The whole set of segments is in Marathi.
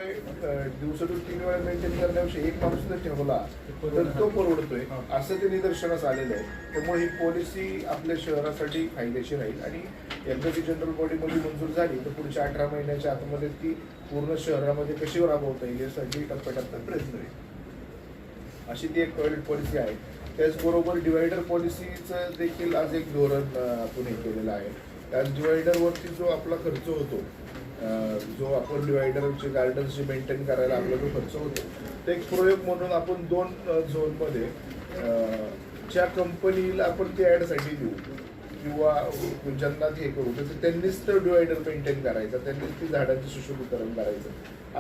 म्हणतोय दिवसातून 3 वेळा मेंटेन करण्यापेक्षा एक माणूस जर ठेवला तर तो परवडतोय, असं ते निदर्शनास आलेलं आहे. त्यामुळे ही पॉलिसी आपल्या शहरासाठी फायदेशीर राहील आणि एकदा ती जनरल बॉडीमध्ये मंजूर झाली तर पुढच्या 18 महिन्याच्या आतमध्ये ती पूर्ण शहरामध्ये कशी राबवता येईल यासाठी टप्प्याटप्प्यात प्रयत्न होईल. अशी ती एक टॉयलेट पॉलिसी आहे. त्याचबरोबर डिवायडर पॉलिसीचं देखील आज एक धोरण आपण हे केलेलं आहे. त्याच डिवायडरवरती जो आपला खर्च होतो, जो आपण डिवायडरचे गार्डन्स जे मेंटेन करायला आपला जो खर्च होतो, तो एक प्रयोग म्हणून आपण 2 झोनमध्ये ज्या कंपनीला आपण ते ॲडसाठी देऊ किंवा ज्यांना हे करू तर त्यांनीच तर डिवायडर मेंटेन करायचा, त्यांनीच ती झाडांचं सुशोभीकरण करायचं,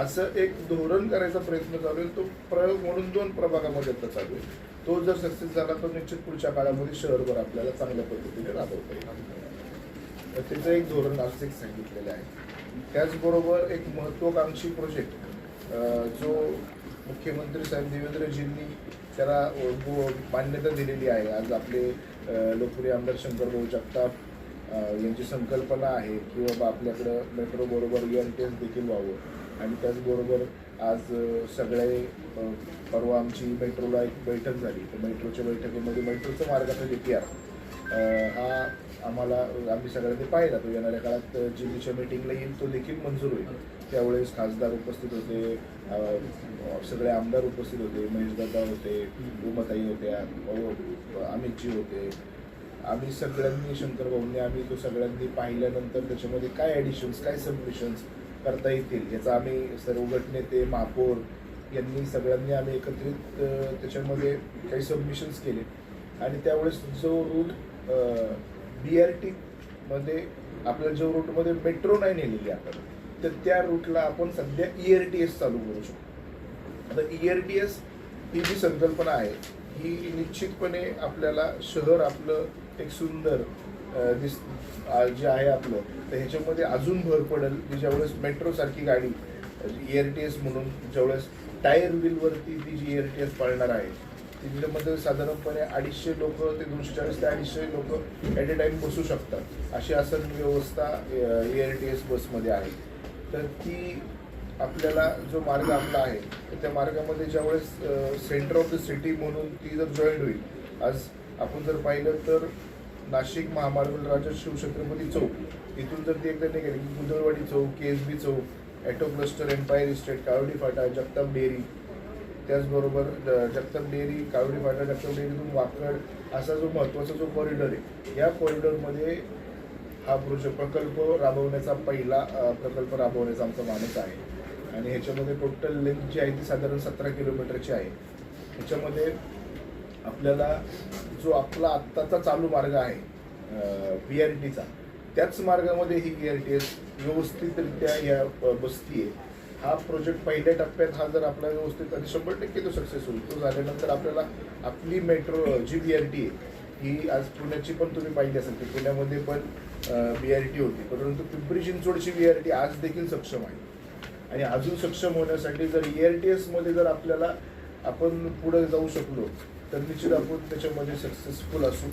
असं एक धोरण करायचा प्रयत्न चालू आहे. तो प्रयोग म्हणून 2 प्रभागामध्ये आता चालू आहे. तो जर सक्सेस झाला तर निश्चित पुढच्या काळामध्ये शहरभर आपल्याला चांगल्या पद्धतीने राबवता येईल. त्याचं एक धोरण आज एक सांगितलेलं आहे. त्याचबरोबर एक महत्त्वाकांक्षी प्रोजेक्ट जो मुख्यमंत्री साहेब देवेंद्रजींनी त्याला मान्यता दिलेली आहे. आज आपले लोकप्रिय आमदार शंकरभाऊ जगताप यांची संकल्पना आहे की बाबा आपल्याकडं मेट्रो बरोबर ERTS देखील व्हावं आणि त्याचबरोबर आज सगळे परवा आमची मेट्रोला एक बैठक झाली. तर मेट्रोच्या बैठकीमध्ये मेट्रोचा मार्गाचा DPR हा आम्ही सगळ्यांनी पाहिला. तो येणाऱ्या काळात GBच्या मीटिंगला येईल, तो देखील मंजूर होईल. त्यावेळेस खासदार उपस्थित होते, सगळे आमदार उपस्थित होते, महेशदादा होते, उमाताई होत्या, अमितजी होते. आम्ही सगळ्यांनी शंकरभाऊंनी आम्ही तो सगळ्यांनी पाहिल्यानंतर त्याच्यामध्ये काय ॲडिशन्स काय सबमिशन्स करता येतील याचा आम्ही सर्व गटनेते महापौर यांनी सगळ्यांनी आम्ही एकत्रित त्याच्यामध्ये काही सबमिशन्स केले आणि त्यावेळेस जो रूट BRT मध्ये आपल्या जो रूटमध्ये मेट्रो नाही नेलेली आपण तर त्या रूटला आपण सध्या ERTS चालू करू शकतो. आता ERTS ही जी संकल्पना आहे ही निश्चितपणे आपल्याला शहर आपलं एक सुंदर जे आहे आपलं तर ह्याच्यामध्ये अजून भर पडेल की ज्यावेळेस मेट्रोसारखी गाडी ERTS म्हणून ज्यावेळेस टायर व्हीलवरती ती जी ERTS पाळणार आहे तिच्यामध्ये साधारणपणे 250 लोक ते 240 ते 250 लोक ॲट ए टाइम बसू शकतात अशी आसन व्यवस्था ERTS बसमध्ये आहे. तर ती आपल्याला जो मार्ग आपला आहे तर त्या मार्गामध्ये ज्यावेळेस सेंटर ऑफ द सिटी म्हणून ती जर जॉईंट होईल, आज आपण जर पाहिलं तर नाशिक महामार्ग राजा शिवछत्रपती चौक इथून जर ती एकदा निघाली की गुदळवाडी चौक, KSB चौक, ॲटो क्लस्टर, एम्पायर इस्टेट, कावडी फाटा, जगताप डेअरी, त्याचबरोबर जगताप डेअरी, कावडी फाटा, जगताप डेअरीतून वाकड असा जो महत्त्वाचा जो कॉरिडॉर आहे या कॉरिडॉरमध्ये हा प्रकल्प राबवण्याचा पहिला प्रकल्प राबवण्याचा आमचा मानस आहे आणि ह्याच्यामध्ये टोटल लेंथ जी आहे ती साधारण 17 किलोमीटरची आहे. ह्याच्यामध्ये आपल्याला जो आपला आत्ताचा चालू मार्ग आहे BRTचा त्याच मार्गामध्ये ही ERTS व्यवस्थितरित्या या बसती आहे. हा प्रोजेक्ट पहिल्या टप्प्यात हा जर आपला व्यवस्थित आणि 100% तो सक्सेस होईल. तो झाल्यानंतर आपल्याला आपली मेट्रो जी BRT आहे ही आज पुण्याची पण तुम्ही पाहिली असेल की पुण्यामध्ये पण BRT होती, परंतु पिंपरी चिंचवडची BRT आज देखील सक्षम आहे आणि अजून सक्षम होण्यासाठी जर ERTS मध्ये जर आपल्याला आपण पुढे जाऊ शकलो तर निश्चित आपण त्याच्यामध्ये सक्सेसफुल असू.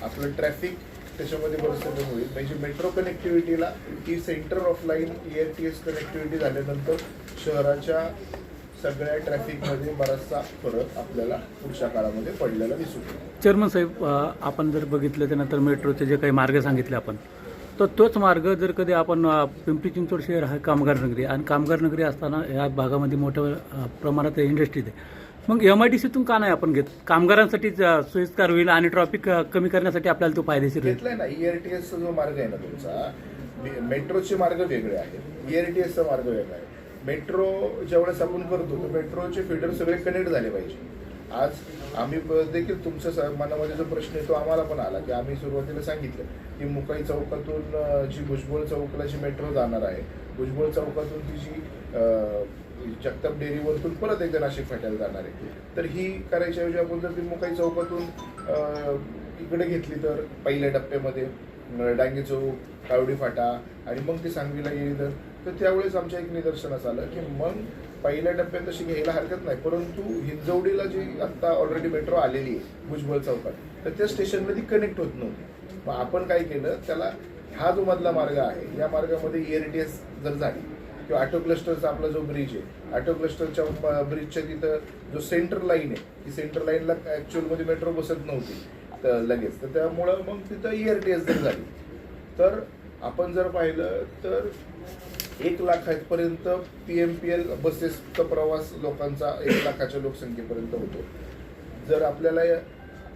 आपलं ट्रॅफिक त्याच्यामध्ये बरंचसं कमी होईल. म्हणजे मेट्रो कनेक्टिव्हिटीला ही centre of line ERTS connectivity झाल्यानंतर शहराच्या सगळ्या ट्रॅफिकमध्ये बराचसा फरक आपल्याला पुढच्या काळामध्ये पडलेला दिसू शकतो. चेअरमन साहेब, आपण जर बघितलं त्यानंतर मेट्रोचे जे काही मार्ग सांगितले आपण तर तोच मार्ग जर कधी आपण पिंपरी चिंचवड शहर हा कामगार नगरी आणि कामगार नगरी असताना या भागामध्ये मोठ्या प्रमाणात इंडस्ट्रीज आहे, मग MIDCतून का नाही आपण घेत? कामगारांसाठी सोयीस्कर होईल आणि ट्रॅफिक कमी करण्यासाठी आपल्याला तो फायदेशीर घेतलाय ना. ERTSचा जो मार्ग आहे ना तुमचा, मेट्रोचे मार्ग वेगळे आहेत, ERTSचा मार्ग वेगळा आहे. मेट्रो ज्यावेळेस आपण करतो तर मेट्रोचे फीडर सगळे कनेक्ट झाले पाहिजे. आज आम्ही देखील तुमच्या मनामध्ये जो प्रश्न आहे तो आम्हाला पण आला की आम्ही सुरुवातीला सांगितलं की मुकाई चौकातून जी भुजबळ चौकला जी मेट्रो जाणार आहे, भुजबळ चौकातून ती जी जगताप डेअरीवरतून परत एकदा नाशिक फाट्याला जाणार आहे, तर ही करायच्या ऐवजी आपण जर ती मुकाई चौकातून इकडे घेतली तर पहिल्या टप्प्यामध्ये डांगे चौक, कावडी फाटा आणि मग ती सांगवीला येईल तर त्यावेळेस आमच्या एक निदर्शनास आलं की मग पहिल्या टप्प्यात तशी घ्यायला हरकत नाही, परंतु हिंजवडीला जी आत्ता ऑलरेडी मेट्रो आलेली आहे भुजबळ चौकात तर त्या स्टेशनला ती कनेक्ट होत नव्हती. मग आपण काय केलं, त्याला हा जो मधला मार्ग आहे या मार्गामध्ये ERTS जर झाली किंवा ऑटो क्लस्टरचा आपला जो ब्रिज आहे, ऑटो क्लस्टरच्या ब्रिजच्या तिथं जो सेंटर लाईन आहे, ती सेंटर लाईनला ॲक्च्युअलमध्ये मेट्रो बसत नव्हती तर लगेच, तर त्यामुळं मग तिथं ERTS जर झाली तर आपण जर पाहिलं तर 1 लाखापर्यंत PMPL बसेसचा प्रवास लोकांचा 1 लाखाच्या लोकसंख्येपर्यंत होतो. जर आपल्याला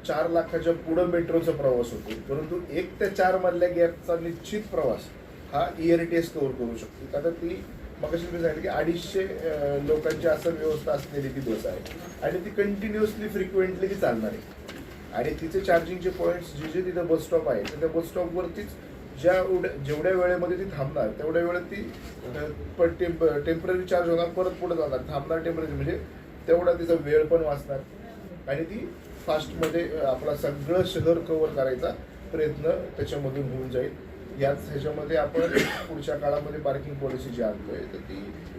4 लाखाच्या पुढं मेट्रोचा प्रवास होतो, परंतु 1 ते 4 मधल्या गॅपचा निश्चित प्रवास हा ERTS कव्हर करू शकतो. आता ती मगाशी मी सांगितलं की 250 लोकांची असं व्यवस्था असलेली ती बस आहे आणि ती कंटिन्युअसली फ्रिक्वेंटली ती चालणार आहे आणि तिचे चार्जिंगचे पॉईंट्स जे तिथं बस स्टॉप आहे तर त्या बस स्टॉपवरतीच जेवढ्या वेळेमध्ये ती थांबणार तेवढ्या वेळेत ती टेम्पररी चार्ज होणार, परत पुढे जाणार, थांबणार टेम्पररी, म्हणजे तेवढा तिचा वेळ पण वाचणार आणि ती फास्टमध्ये आपला सगळं शहर कव्हर करायचा प्रयत्न त्याच्यामधून होऊन जाईल. याच ह्याच्यामध्ये आपण पुढच्या काळामध्ये पार्किंग पॉलिसी जी आणतोय तर ती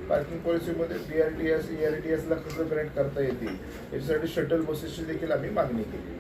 पार्किंग पॉलिसीमध्ये ERTSला कसं कनेक्ट करता येतील याच्यासाठी शटल बसेसची देखील आम्ही मागणी केली.